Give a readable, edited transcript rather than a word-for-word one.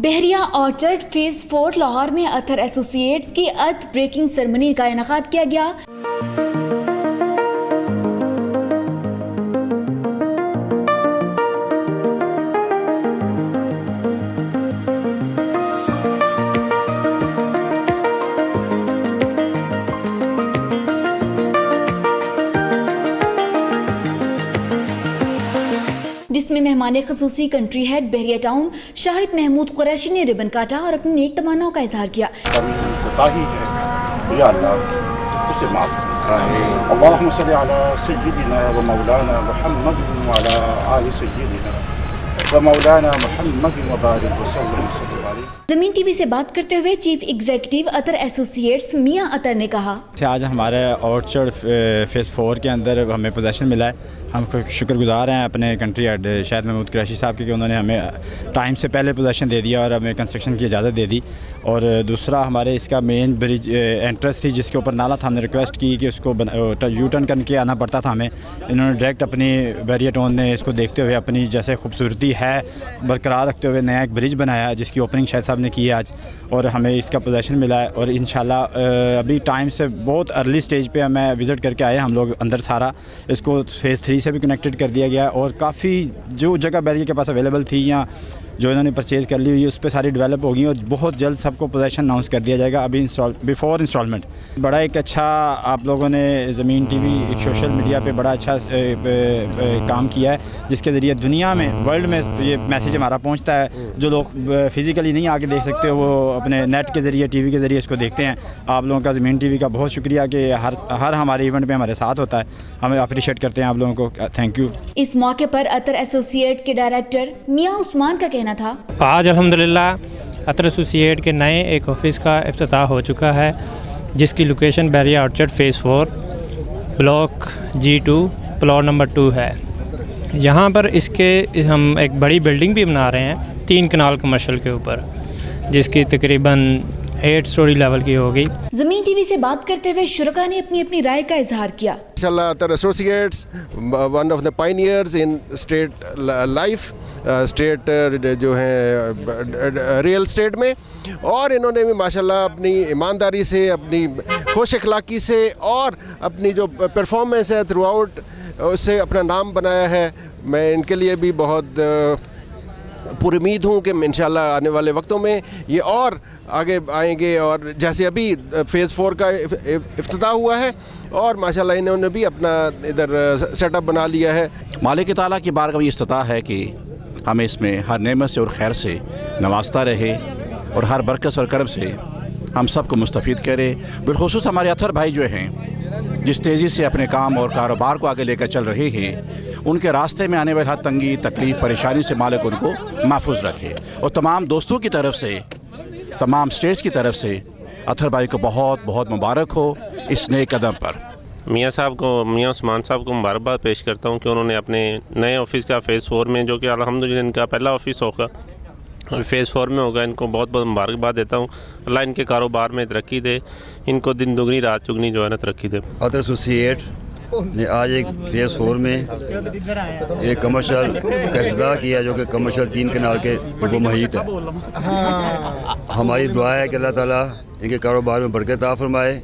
بحریہ orchard phase 4 Lahore میں اتھر ایسوسی ایٹس کی ارتھ بریکنگ سرمنی کا انعقاد کیا گیا۔ جس میں مہمان خصوصی کنٹری ہیڈ بحریہ ٹاؤن شاہد محمود قریشی نے ربن کاٹا اور اپنی نیک تمناؤں کا اظہار کیا۔ یا اللہ اسے معاف کر، اللہم صلی علی سیدنا و مولانا محمد وعلی آل سیدنا و مولانا محمد وبارک وسلم صلی اللہ علیہ۔ زمین ٹی وی سے بات کرتے ہوئے چیف ایگزیکٹو اتھر ایسوسی ایٹس میاں اتھر نے کہا، آج ہمارے آرچرڈ فیز 4 کے اندر ہمیں پوزیشن ملا ہے، ہم شکر گزار ہیں اپنے کنٹری ہیڈ شاہد محمود قریشی صاحب کی کہ انہوں نے ہمیں ٹائم سے پہلے پوزیشن دے دیا اور ہمیں کنسٹرکشن کی اجازت دے دی۔ اور دوسرا ہمارے اس کا مین برج انٹرس تھی جس کے اوپر نالا تھا، ہم نے ریکویسٹ کی کہ اس کو یو ٹرن کر کے آنا پڑتا تھا ہمیں، انہوں نے ڈائریکٹ اپنی بحریہ ٹاؤن نے اس کو دیکھتے ہوئے اپنی جیسے خوبصورتی ہے برقرار رکھتے ہوئے نیا ایک برج بنایا جس کی اوپننگ شاہد صاحب نے کی ہے آج، اور ہمیں اس کا پوزیشن ملا ہے۔ اور انشاءاللہ ابھی ٹائم سے بہت ارلی سٹیج پہ ہمیں وزٹ کر کے آئے ہم لوگ اندر، سارا اس کو فیز 3 سے بھی کنیکٹڈ کر دیا گیا ہے، اور کافی جو جگہ بحریہ کے پاس اویلیبل تھی یا جو انہوں نے پرچیز کر لی ہوئی اس پہ ساری ڈیولپ ہوگی، اور بہت جلد سب کو پوزیشن اناؤنس کر دیا جائے گا ابھی بیفور انسٹالمنٹ۔ بڑا ایک اچھا آپ لوگوں نے زمین ٹی وی ایک سوشل میڈیا پہ بڑا اچھا کام کیا ہے جس کے ذریعے دنیا میں ورلڈ میں یہ میسیج ہمارا پہنچتا ہے، جو لوگ فزیکلی نہیں آ کے دیکھ سکتے وہ اپنے نیٹ کے ذریعے ٹی وی کے ذریعے اس کو دیکھتے ہیں۔ آپ لوگوں کا زمین ٹی وی کا بہت شکریہ کہ ہر ہمارے ایونٹ پہ ہمارے ساتھ ہوتا ہے، ہمیں اپریشیٹ کرتے ہیں آپ لوگوں کو، تھینک یو۔ اس موقع پر اتھر ایسوسی ایٹ کے ڈائریکٹر میاں عثمان کا کہنا تھا، آج الحمدللہ اتھر ایسوسی ایٹ کے نئے ایک آفس کا افتتاح ہو چکا ہے جس کی location Bahria orchard phase 4 block G2 plot number 2 ہے۔ یہاں پر اس کے ہم ایک بڑی بلڈنگ بھی بنا رہے ہیں 3 کنال کمرشل کے اوپر، جس کی تقریباً 8 سٹوری لیول کی ہوگی۔ زمین ٹی وی سے بات کرتے ہوئے شرکاء نے اپنی اپنی رائے کا اظہار کیا۔ ماشاءاللہ Athar associates one of the pioneers in estate life, estate جو ہیں ریئل اسٹیٹ میں، اور انہوں نے بھی ماشاءاللہ اپنی ایمانداری سے، اپنی خوش اخلاقی سے اور اپنی جو پرفارمنس ہے تھرو آؤٹ اس سے اپنا نام بنایا ہے۔ میں ان کے لیے بھی بہت پر امید ہوں کہ انشاءاللہ آنے والے وقتوں میں یہ اور آگے آئیں گے، اور جیسے ابھی فیز 4 کا افتتاح ہوا ہے اور ماشاءاللہ انہوں نے بھی اپنا ادھر سیٹ اپ بنا لیا ہے۔ مالک تعالیٰ کی بارگاہ میں افتتاح ہے کہ ہمیں اس میں ہر نعمت سے اور خیر سے نوازتا رہے، اور ہر برکت اور کرم سے ہم سب کو مستفید کرے۔ بالخصوص ہمارے اتھر بھائی جو ہیں جس تیزی سے اپنے کام اور کاروبار کو آگے لے کر چل رہے ہیں، ان کے راستے میں آنے والی ہر تنگی، تکلیف، پریشانی سے مالک ان کو محفوظ رکھے۔ اور تمام دوستوں کی طرف سے، تمام اسٹیٹس کی طرف سے اتھر بھائی کو بہت بہت مبارک ہو اس نئے قدم پر۔ میاں عثمان صاحب کو مبارکباد پیش کرتا ہوں کہ انہوں نے اپنے نئے آفس کا فیز 4 میں، جو کہ الحمدللہ ان کا پہلا آفس ہوگا اور فیز 4 میں ہوگا، ان کو بہت بہت مبارکباد دیتا ہوں۔ اللہ ان کے کاروبار میں ترقی دے، ان کو دن دگنی رات چگنی جو ہے نا ترقی دے۔ اتھر ایسوسی ایٹ نے آج ایک فیز 4 میں ایک کمرشل کا افتتاح کیا جو کہ کمرشل 3 کنال کے اوپر محیط ہے۔ ہماری دعا ہے کہ اللہ تعالیٰ ان کے کاروبار میں برکت عطا فرمائے۔